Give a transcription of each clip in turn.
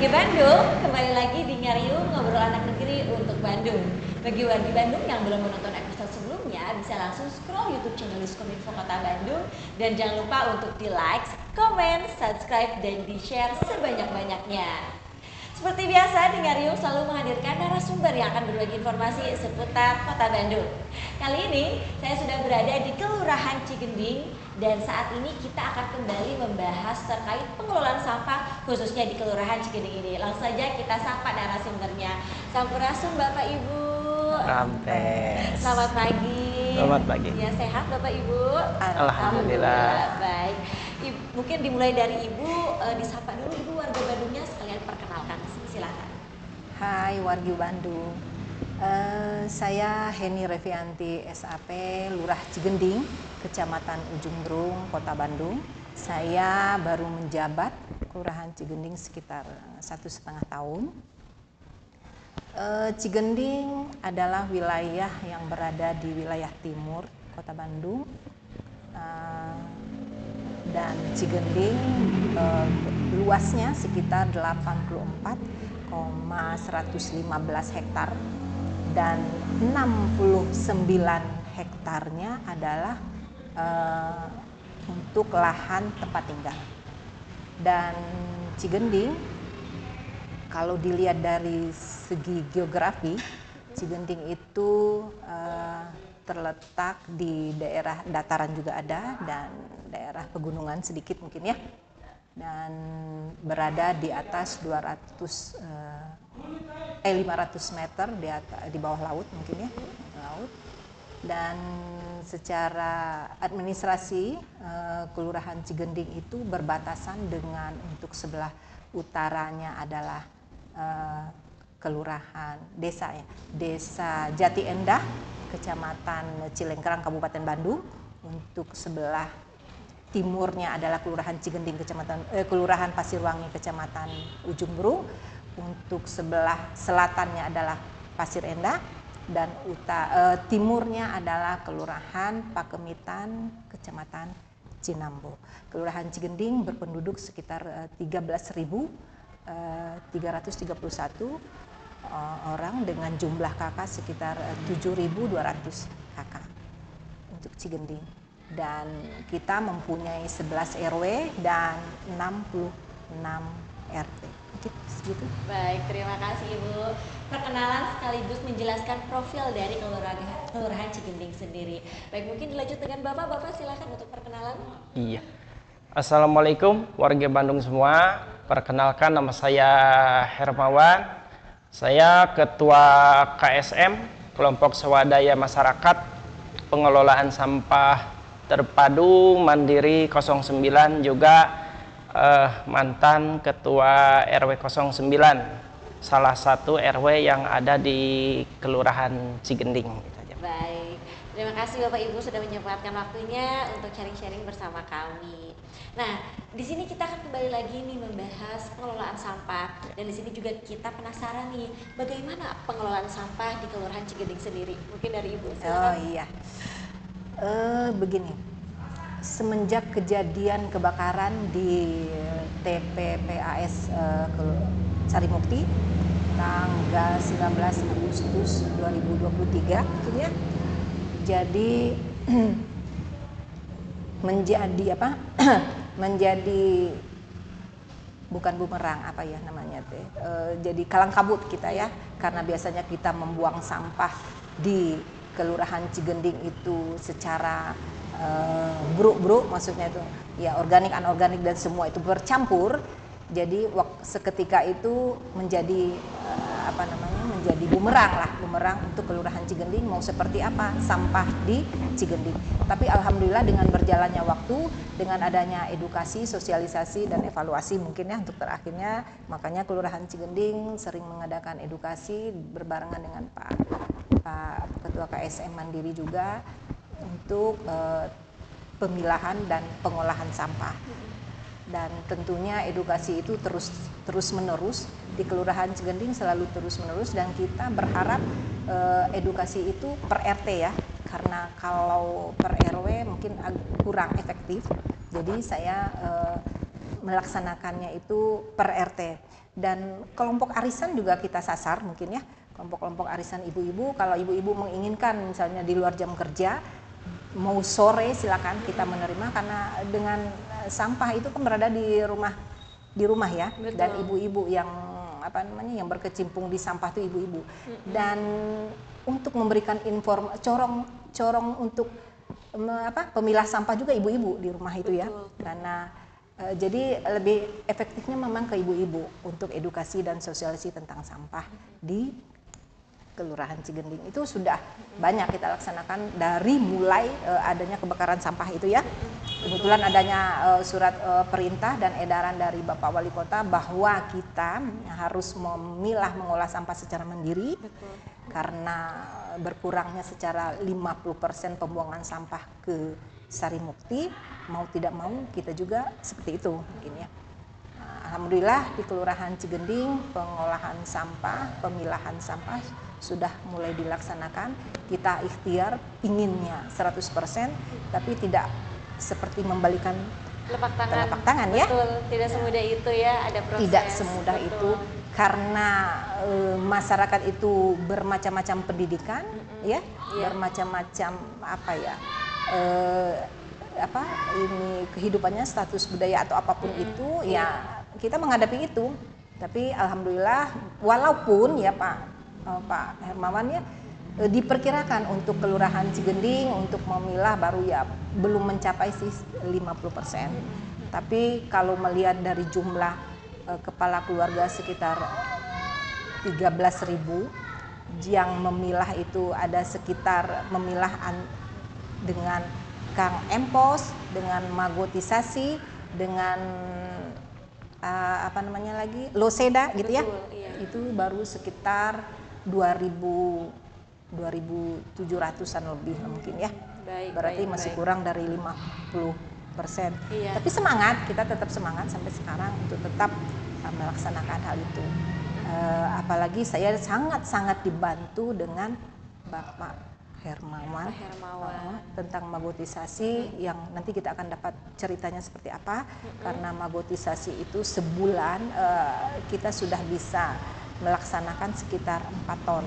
Bandung, kembali lagi di Ngariung Ngobrol Anak Negeri untuk Bandung. Bagi wargi Bandung yang belum menonton episode sebelumnya, bisa langsung scroll YouTube channel Diskominfo Kota Bandung. Dan jangan lupa untuk di like, komen, subscribe, dan di share sebanyak-banyaknya. Seperti biasa, di Ngariung selalu menghadirkan narasumber yang akan berbagi informasi seputar Kota Bandung. Kali ini, saya sudah berada di Kelurahan Cigending dan saat ini kita akan kembali membahas terkait pengelolaan sampah khususnya di Kelurahan Cigending ini. Langsung saja kita sapa narasumbernya. Sampurasun Bapak Ibu. Rampes. Selamat pagi. Selamat pagi. Ya, sehat Bapak Ibu? Alhamdulillah. Baik. Mungkin dimulai dari Ibu, disapa dulu Ibu warga Bandungnya, sekalian perkenalkan. Silakan. Hai wargi Bandung, saya Heni Revianti SAP, Lurah Cigending, Kecamatan Ujung Berung, Kota Bandung. Saya baru menjabat Kelurahan Cigending sekitar 1,5 tahun. Cigending adalah wilayah yang berada di wilayah timur Kota Bandung, dan Cigending luasnya sekitar 84,115 hektar dan 69 hektarnya adalah untuk lahan tempat tinggal. Dan Cigending kalau dilihat dari segi geografi, Cigending itu terletak di daerah dataran juga ada dan daerah pegunungan sedikit mungkin ya, dan berada di atas 500 meter di bawah laut mungkin ya, laut. Dan secara administrasi Kelurahan Cigending itu berbatasan dengan, untuk sebelah utaranya adalah kelurahan desa Jati Endah, Kecamatan Cilengkrang, Kabupaten Bandung. Untuk sebelah timurnya adalah Kelurahan Cigending, Kelurahan Pasirwangi, Kecamatan Ujung Berung. Untuk sebelah selatannya adalah Pasir Endah, dan timurnya adalah Kelurahan Pakemitan, Kecamatan Cinambo. Kelurahan Cigending berpenduduk sekitar 13.331 orang dengan jumlah kakak sekitar 7.200 kakak untuk Cigending. Dan kita mempunyai 11 RW dan 66 RT. Oke, segitu. Baik, terima kasih Ibu. Perkenalan sekaligus menjelaskan profil dari Kelurahan Cigending sendiri. Baik, mungkin dilanjut dengan Bapak silakan untuk perkenalan. Iya. Assalamualaikum warga Bandung semua. Perkenalkan, nama saya Hermawan. Saya Ketua KSM, Kelompok Swadaya Masyarakat Pengelolaan Sampah Terpadu Mandiri 09, juga mantan Ketua RW 09, salah satu RW yang ada di Kelurahan Cigending. Baik, terima kasih Bapak Ibu sudah menyempatkan waktunya untuk sharing-sharing bersama kami. Nah, di sini kita akan kembali lagi nih membahas pengelolaan sampah, dan di sini juga kita penasaran nih bagaimana pengelolaan sampah di Kelurahan Cigending sendiri. Mungkin dari Ibu silakan. Oh iya, begini, semenjak kejadian kebakaran di TPPAS Sarimukti tanggal 19 Agustus 2023 ya, jadi menjadi bukan bumerang, apa ya namanya teh, jadi kalang kabut kita ya, karena biasanya kita membuang sampah di Kelurahan Cigending itu secara bruk, maksudnya itu ya organik, anorganik dan semua itu bercampur. Jadi seketika itu menjadi menjadi bumerang untuk Kelurahan Cigending, mau seperti apa sampah di Cigending. Tapi alhamdulillah dengan berjalannya waktu, dengan adanya edukasi, sosialisasi dan evaluasi mungkin ya untuk terakhirnya, makanya Kelurahan Cigending sering mengadakan edukasi berbarengan dengan Pak Ketua KSM Mandiri juga untuk pemilahan dan pengolahan sampah. Dan tentunya edukasi itu terus menerus di Kelurahan Cigending, selalu terus menerus, dan kita berharap edukasi itu per RT ya, karena kalau per RW mungkin kurang efektif. Jadi saya melaksanakannya itu per RT. Dan kelompok arisan juga kita sasar mungkin ya, kelompok-kelompok arisan ibu-ibu. Kalau ibu-ibu menginginkan misalnya di luar jam kerja, mau sore silakan kita menerima, karena dengan sampah itu kan berada di rumah ya. Betul. Dan ibu-ibu yang yang berkecimpung di sampah itu ibu-ibu. Dan untuk memberikan corong untuk pemilah sampah juga ibu-ibu di rumah itu. Betul. Ya, karena jadi lebih efektifnya memang ke ibu-ibu untuk edukasi dan sosialisasi tentang sampah di Kelurahan Cigending. Itu sudah banyak kita laksanakan dari mulai adanya kebakaran sampah itu ya. Kebetulan adanya surat perintah dan edaran dari Bapak Wali Kota bahwa kita harus memilah mengolah sampah secara mandiri. Betul. Karena berkurangnya secara 50% pembuangan sampah ke Sarimukti, mau tidak mau kita juga seperti itu mungkin ya. Alhamdulillah di Kelurahan Cigending pengolahan sampah, pemilahan sampah sudah mulai dilaksanakan. Kita ikhtiar inginnya 100%, tapi tidak seperti membalikan telapak tangan ya. Betul, tidak semudah itu ya, ada proses. Tidak semudah itu, karena masyarakat itu bermacam-macam pendidikan ya, bermacam-macam ini kehidupannya, status budaya atau apapun itu ya, kita menghadapi itu. Tapi alhamdulillah, walaupun ya Pak Hermawan ya, diperkirakan untuk Kelurahan Cigending untuk memilah baru ya belum mencapai sih 50%. Tapi kalau melihat dari jumlah kepala keluarga sekitar 13.000 yang memilah itu, ada sekitar memilah dengan Kang Empos, dengan magotisasi, dengan loseda gitu ya. Betul, iya. Itu baru sekitar 2.700-an lebih mungkin ya. Berarti masih kurang dari 50%. Iya. Tapi semangat, kita tetap semangat sampai sekarang untuk tetap melaksanakan hal itu. Apalagi saya sangat-sangat dibantu dengan Bapak Hermawan. Tentang magotisasi yang nanti kita akan dapat ceritanya seperti apa. Karena magotisasi itu sebulan kita sudah bisa melaksanakan sekitar 4 ton.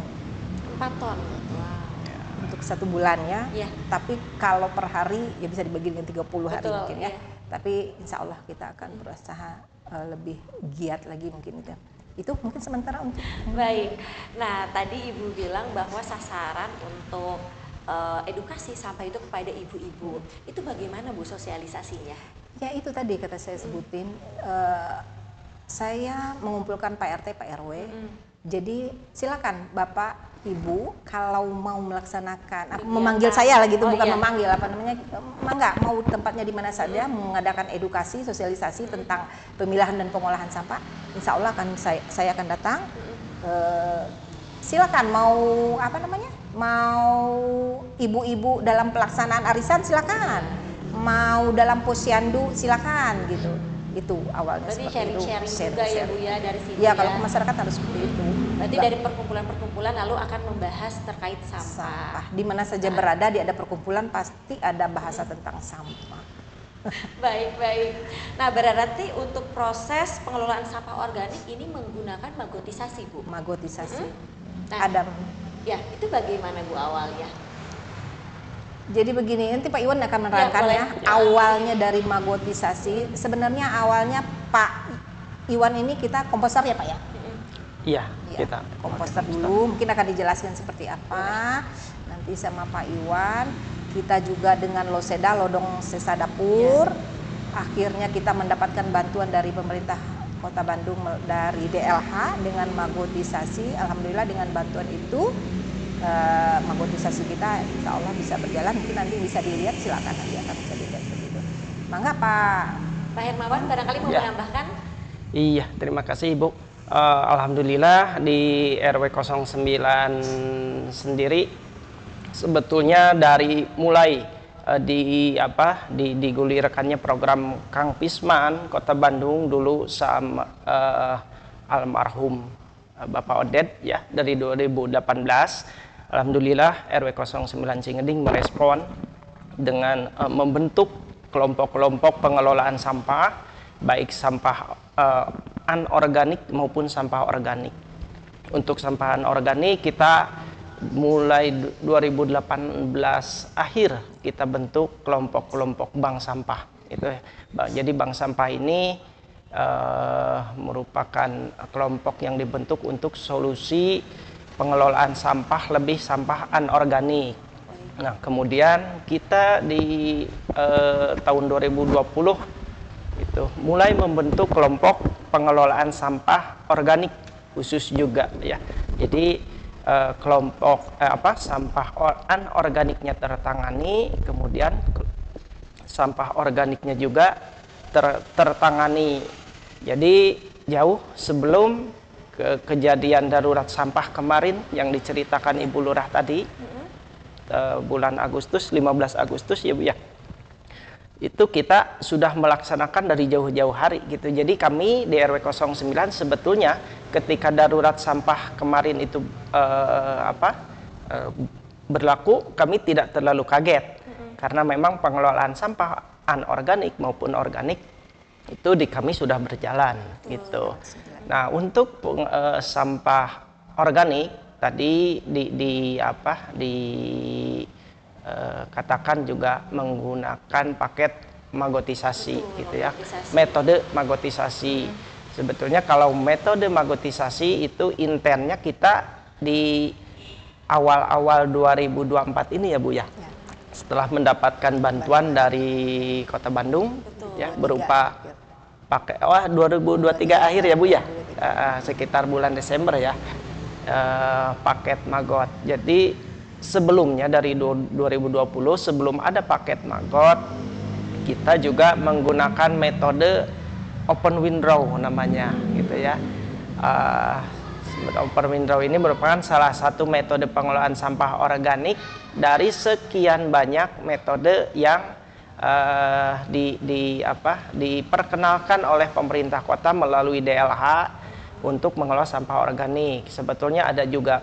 4 ton. Wow. Untuk 1 bulan ya. Yeah. Tapi kalau per hari ya bisa dibagi dengan 30 hari. Betul, mungkin ya. Yeah. Tapi insya Allah kita akan berusaha lebih giat lagi mungkin itu. Itu mungkin sementara untuk. Baik. Nah, tadi Ibu bilang bahwa sasaran untuk edukasi sampah itu kepada ibu-ibu. Itu bagaimana Bu sosialisasinya? Ya itu tadi kata saya sebutin. Saya mengumpulkan Pak RT, Pak RW. Jadi silakan Bapak, Ibu kalau mau melaksanakan, memanggil saya lah gitu, bukan iya. memanggil mangga mau tempatnya di mana saja, mengadakan edukasi, sosialisasi tentang pemilahan dan pengolahan sampah. Insya Allah akan saya akan datang. Silakan mau mau ibu-ibu dalam pelaksanaan arisan silakan, mau dalam posyandu silakan gitu. Itu awalnya. Berarti seperti sharing-sharing juga ya Bu ya dari sini. Ya, kalau ke masyarakat harus seperti itu. Berarti dari perkumpulan-perkumpulan lalu akan membahas terkait sampah. Di mana saja berada, di ada perkumpulan pasti ada bahasa tentang sampah. Baik. Nah, berarti untuk proses pengelolaan sampah organik ini menggunakan magotisasi, Bu. Magotisasi. Nah, Ada. Ya, itu bagaimana Bu awalnya? Jadi begini, nanti Pak Iwan akan menerangkan ya. Awalnya dari magotisasi, sebenarnya awalnya Pak Iwan ini kita komposter ya Pak ya? Iya, kita komposter dulu, mungkin akan dijelaskan seperti apa. Nanti sama Pak Iwan, kita juga dengan loseda, lodong sesa dapur. Akhirnya kita mendapatkan bantuan dari pemerintah Kota Bandung dari DLH dengan magotisasi. Alhamdulillah dengan bantuan itu magotisasi kita insya Allah bisa berjalan. Mungkin nanti bisa dilihat, silakan nanti akan bisa dilihat begitu. Mangga Pak Hermawan barangkali mau menambahkan? Iya, terima kasih Ibu. Alhamdulillah di RW 09 sendiri sebetulnya dari mulai digulirkannya program Kang Pisman Kota Bandung dulu sama almarhum Bapak Odet ya dari 2018. Alhamdulillah RW 09 Cigending merespon dengan membentuk kelompok-kelompok pengelolaan sampah baik sampah anorganik maupun sampah organik. Untuk sampah anorganik kita mulai 2018 akhir kita bentuk kelompok-kelompok bank sampah itu ya. Jadi bank sampah ini merupakan kelompok yang dibentuk untuk solusi pengelolaan sampah lebih sampah anorganik. Nah, kemudian kita di tahun 2020 itu mulai membentuk kelompok pengelolaan sampah organik khusus juga ya. Jadi kelompok sampah anorganiknya tertangani, kemudian sampah organiknya juga tertangani. Jadi jauh sebelum kejadian darurat sampah kemarin yang diceritakan Ibu Lurah tadi, bulan Agustus, 15 Agustus ya Bu ya, itu kita sudah melaksanakan dari jauh-jauh hari gitu. Jadi kami di RW 09 sebetulnya ketika darurat sampah kemarin itu berlaku, kami tidak terlalu kaget karena memang pengelolaan sampah anorganik maupun organik itu di kami sudah berjalan gitu. Nah, untuk sampah organik tadi katakan juga menggunakan paket magotisasi gitu ya. Metode magotisasi. Sebetulnya kalau metode magotisasi itu intensnya kita di awal-awal 2024 ini ya Bu ya. Setelah mendapatkan bantuan dari Kota Bandung ya berupa pakai 2023 akhir ya Bu ya. Sekitar bulan Desember ya. Paket magot. Jadi sebelumnya dari 2020 sebelum ada paket magot kita juga menggunakan metode open windrow namanya gitu ya. Open windrow ini merupakan salah satu metode pengelolaan sampah organik dari sekian banyak metode yang diperkenalkan oleh pemerintah kota melalui DLH untuk mengelola sampah organik. Sebetulnya ada juga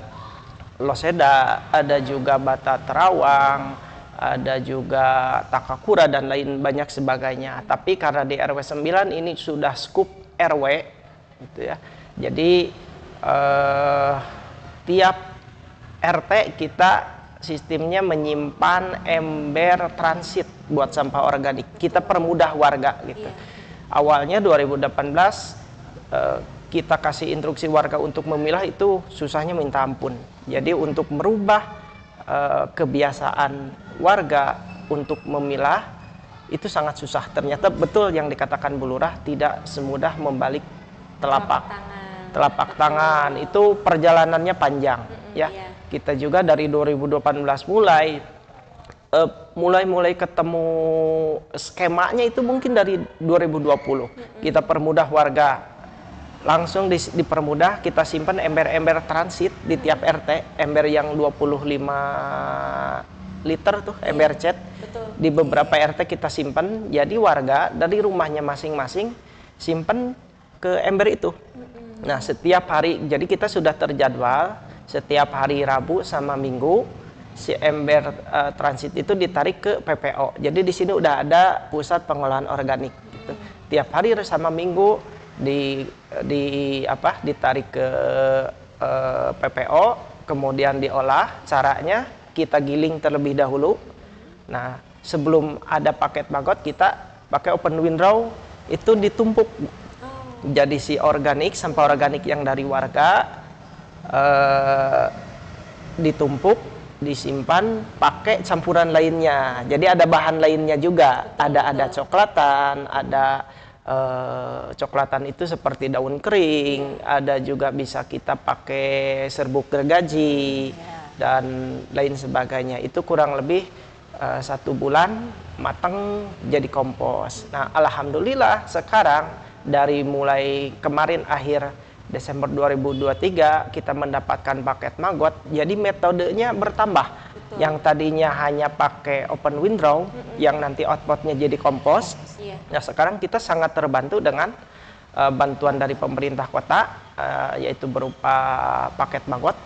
loseda, ada juga bata terawang, ada juga takakura dan lain banyak sebagainya. Tapi karena di RW 9 ini sudah skup RW gitu ya. Jadi tiap RT kita sistemnya menyimpan ember transit buat sampah organik. Kita permudah warga gitu. Awalnya 2018 kita kasih instruksi warga untuk memilah itu susahnya minta ampun. Jadi untuk merubah kebiasaan warga untuk memilah itu sangat susah. Ternyata betul yang dikatakan Bu Lurah, tidak semudah membalik telapak tangan. Itu perjalanannya panjang ya. Kita juga dari 2018 mulai ketemu skemanya itu mungkin dari 2020. Kita permudah warga. Langsung dipermudah, kita simpan ember-ember transit di tiap RT, ember yang 25 liter tuh, ember cat. Di beberapa RT kita simpan, jadi warga dari rumahnya masing-masing simpan ke ember itu. Nah, setiap hari, jadi kita sudah terjadwal, setiap hari Rabu sama Minggu, si ember transit itu ditarik ke PPO. Jadi di sini udah ada pusat pengolahan organik. Gitu. Tiap hari sama Minggu ditarik ke PPO, kemudian diolah. Caranya kita giling terlebih dahulu. Nah, sebelum ada paket magot kita pakai open windrow itu ditumpuk. Jadi si organik, sampah organik yang dari warga ditumpuk, disimpan pakai campuran lainnya. Jadi ada bahan lainnya juga. Ada coklatan, ada coklatan itu seperti daun kering, ada juga bisa kita pakai serbuk gergaji dan lain sebagainya. Itu kurang lebih 1 bulan matang jadi kompos. Nah, alhamdulillah sekarang dari mulai kemarin akhir Desember 2023 kita mendapatkan paket magot, jadi metodenya bertambah. Yang tadinya hanya pakai open windrow yang nanti outputnya jadi kompos. Nah, sekarang kita sangat terbantu dengan bantuan dari pemerintah kota, yaitu berupa paket magot.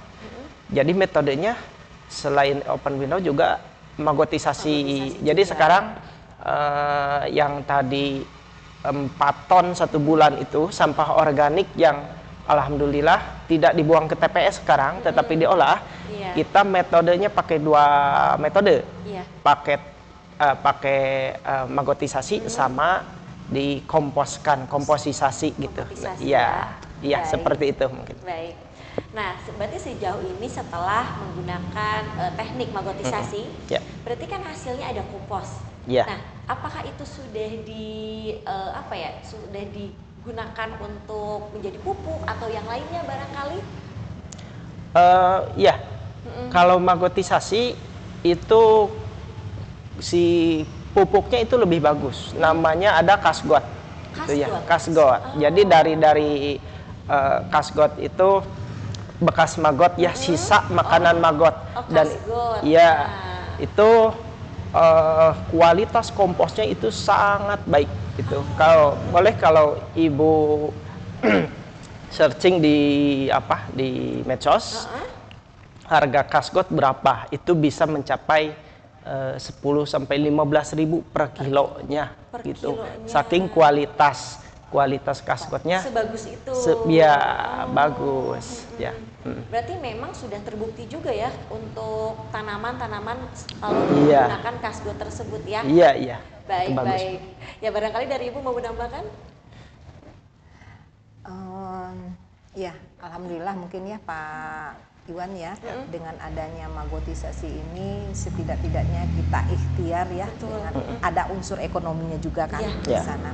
Jadi metodenya selain open window juga magotisasi. Jadi sekarang yang tadi 4 ton 1 bulan itu sampah organik yang alhamdulillah tidak dibuang ke TPS sekarang, tetapi diolah. Iya. Kita metodenya pakai 2 metode, Iya. pakai magotisasi sama dikomposkan, komposisasi gitu. Komposisasi, Iya, iya Baik. seperti itu mungkin. Baik. Nah, berarti sejauh ini setelah menggunakan teknik magotisasi, Ya. berarti kan hasilnya ada kompos. Ya. Nah, apakah itu sudah sudah digunakan untuk menjadi pupuk atau yang lainnya barangkali? Ya, kalau magotisasi itu si pupuknya itu lebih bagus. Namanya ada kasgot. Itu ya, kasgot. Jadi dari kasgot itu bekas magot ya, sisa makanan magot. Dan kasgot. ya Nah. itu kualitas komposnya itu sangat baik gitu. Kalau ibu searching di medsos, harga kasgot berapa, itu bisa mencapai 10 sampai 15.000 per kilonya gitu. kilonya. Saking kualitas kaskotnya Sebagus itu. ya bagus ya. Berarti memang sudah terbukti juga ya untuk tanaman-tanaman kalau Iya. menggunakan kasgot tersebut ya. Iya. Baik, Itu bagus. baik. Ya barangkali dari Ibu mau menambahkan? Ya, alhamdulillah mungkin ya Pak Iwan ya, dengan adanya magotisasi ini setidak-tidaknya kita ikhtiar ya, dengan ada unsur ekonominya juga kan di Ya. sana.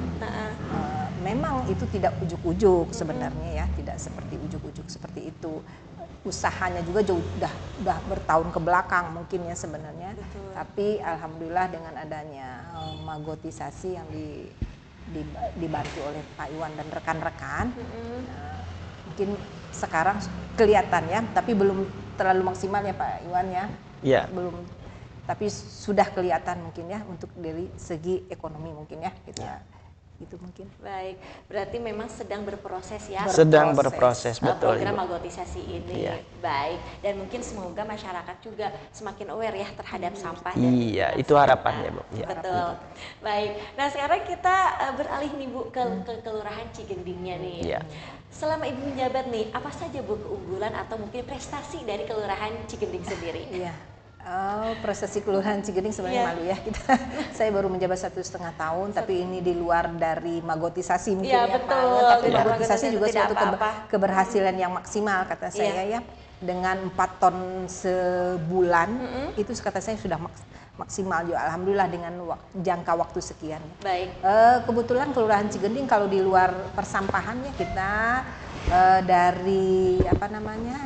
Memang itu tidak ujuk-ujuk sebenarnya ya, tidak seperti ujuk-ujuk seperti itu. Usahanya juga udah bertahun ke belakang mungkin ya sebenarnya. Betul. Tapi alhamdulillah dengan adanya magotisasi yang dibantu oleh Pak Iwan dan rekan-rekan, mungkin sekarang kelihatan ya, tapi belum terlalu maksimal ya Pak Iwan ya. Iya. Belum, tapi sudah kelihatan mungkin ya untuk dari segi ekonomi mungkin ya, gitu ya. Itu mungkin. Baik, berarti memang sedang berproses ya. Sedang berproses, betul. Program Ibu. magotisasi ini. Iya. Baik, dan mungkin semoga masyarakat juga semakin aware ya terhadap sampah. dan Iya, lingkungan itu sekitar. harapannya, Bu. Iya. Betul. Baik. Nah, sekarang kita beralih nih Bu ke Kelurahan Cigendingnya nih. Iya. Selama Ibu menjabat nih, apa saja Bu keunggulan atau mungkin prestasi dari Kelurahan Cigending sendiri? Iya. Prestasi Kelurahan Cigending sebenarnya Iya. malu ya kita. Saya baru menjabat 1,5 tahun, tapi ini di luar dari magotisasi mungkin Iya, ya betul. Pak Iwan. Tapi Tidak magotisasi juga tidak suatu apa-apa. keberhasilan yang maksimal kata saya ya. Dengan 4 ton sebulan, itu kata saya sudah maksimal juga. Alhamdulillah dengan jangka waktu sekian. Baik. Kebetulan Kelurahan Cigending kalau di luar persampahannya kita dari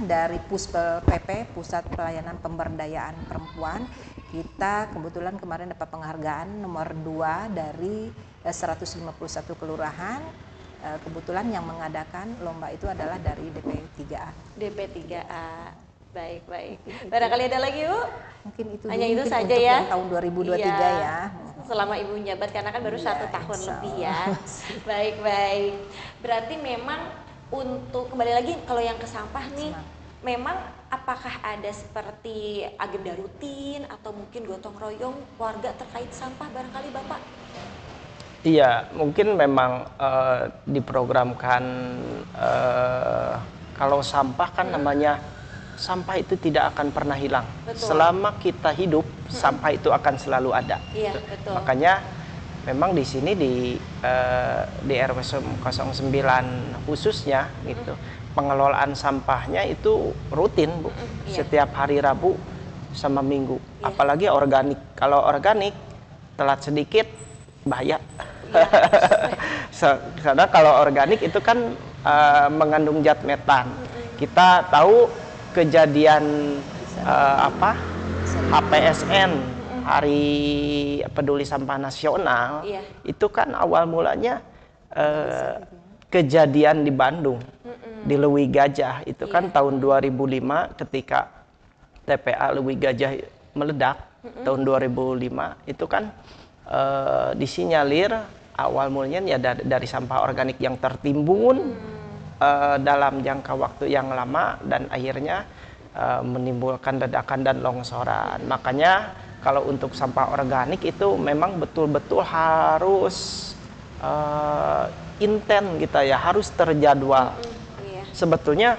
dari Puspel PP, Pusat Pelayanan Pemberdayaan Perempuan, kita kebetulan kemarin dapat penghargaan nomor 2 dari 151 kelurahan. Kebetulan yang mengadakan lomba itu adalah dari DP3A. DP3A. Baik, baik. Barangkali ada lagi, Bu? Mungkin itu Hanya dulu, itu mungkin saja untuk ya. yang tahun 2023 Iya. ya. Selama Ibu menjabat karena kan baru Iya, 1 tahun insya lebih Allah. ya. Baik, baik. Berarti memang untuk kembali lagi kalau yang ke sampah nih, memang apakah ada seperti agenda rutin atau mungkin gotong royong warga terkait sampah barangkali Bapak? Iya, mungkin memang diprogramkan kalau sampah kan namanya sampah itu tidak akan pernah hilang. Betul. Selama kita hidup, sampah itu akan selalu ada. Iya, betul. Makanya memang di sini di RW 09 khususnya gitu, pengelolaan sampahnya itu rutin, Bu. Iya. Setiap hari Rabu sama Minggu. Iya. Apalagi organik. Kalau organik telat sedikit bahaya. Karena kalau organik itu kan mengandung zat metan. Kita tahu kejadian HPSN, Hari Peduli Sampah Nasional, Iya. itu kan awal mulanya kejadian di Bandung, di Lewi Gajah. Itu kan tahun 2005 ketika TPA Lewi Gajah meledak, tahun 2005 itu kan disinyalir awal mulanya ya dari sampah organik yang tertimbun dalam jangka waktu yang lama dan akhirnya menimbulkan ledakan dan longsoran. Makanya kalau untuk sampah organik itu memang betul-betul harus inten kita ya, harus terjadwal. Iya. Sebetulnya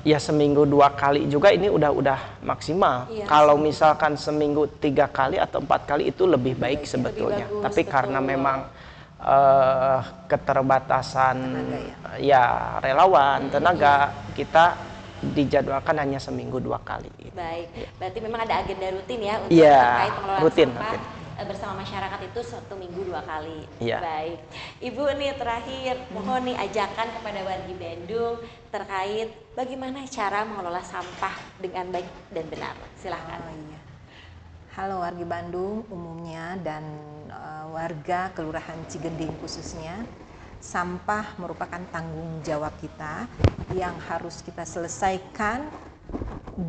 ya seminggu 2 kali juga ini udah maksimal. Iya, Kalau misalkan seminggu 3 kali atau 4 kali itu lebih baik sebetulnya. bagus, Tapi betul. karena memang keterbatasan Tenaga, ya relawan, tenaga, kita dijadwalkan hanya seminggu 2 kali. Baik, berarti memang ada agenda rutin ya untuk Iya, terkait pengelolaan rutin. bersama masyarakat itu 1 minggu 2 kali. Iya. Baik, Ibu nih terakhir mohon nih ajakan kepada wargi Bandung terkait bagaimana cara mengelola sampah dengan baik dan benar. Silahkan. Oh iya. Halo wargi Bandung umumnya dan warga Kelurahan Cigending khususnya, sampah merupakan tanggung jawab kita yang harus kita selesaikan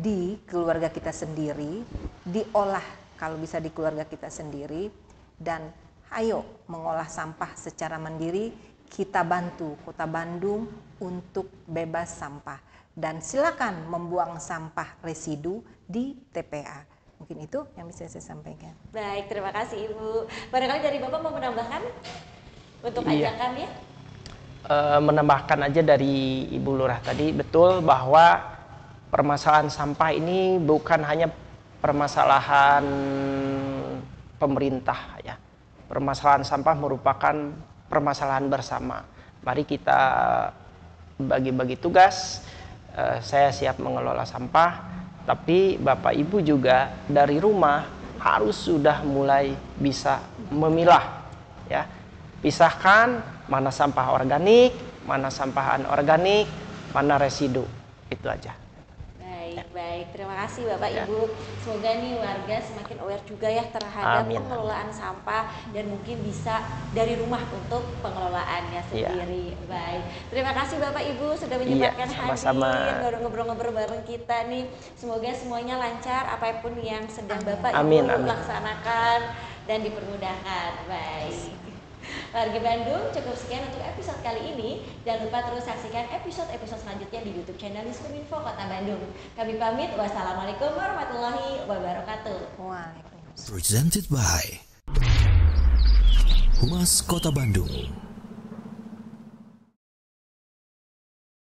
di keluarga kita sendiri, diolah kalau bisa di keluarga kita sendiri, dan ayo mengolah sampah secara mandiri. Kita bantu Kota Bandung untuk bebas sampah dan silakan membuang sampah residu di TPA. Mungkin itu yang bisa saya sampaikan. Baik, terima kasih Ibu. Barangkali dari Bapak mau menambahkan untuk Iya. ajakannya? Menambahkan aja dari Ibu Lurah tadi, betul bahwa permasalahan sampah ini bukan hanya permasalahan pemerintah ya. Permasalahan sampah merupakan permasalahan bersama. Mari kita bagi-bagi tugas. Saya siap mengelola sampah, tapi Bapak Ibu juga dari rumah harus sudah mulai bisa memilah ya. Pisahkan mana sampah organik, mana sampah anorganik, mana residu. Itu aja. Baik. Terima kasih Bapak Ya. Ibu. Semoga nih warga semakin aware juga ya terhadap Amin. pengelolaan sampah dan mungkin bisa dari rumah untuk pengelolaannya sendiri. Baik. Terima kasih Bapak Ibu sudah menyempatkan sama-sama. hadir ngobrol-ngobrol bareng kita nih. Semoga semuanya lancar apapun yang sedang Bapak Amin, Ibu amin. laksanakan dan dipermudahkan. Baik. Warga Bandung, cukup sekian untuk episode kali ini. Jangan lupa terus saksikan episode-episode selanjutnya di YouTube channel Diskominfo Kota Bandung. Kami pamit. Wassalamualaikum warahmatullahi wabarakatuh. Waalaikumsalam. Presented by Humas Kota Bandung.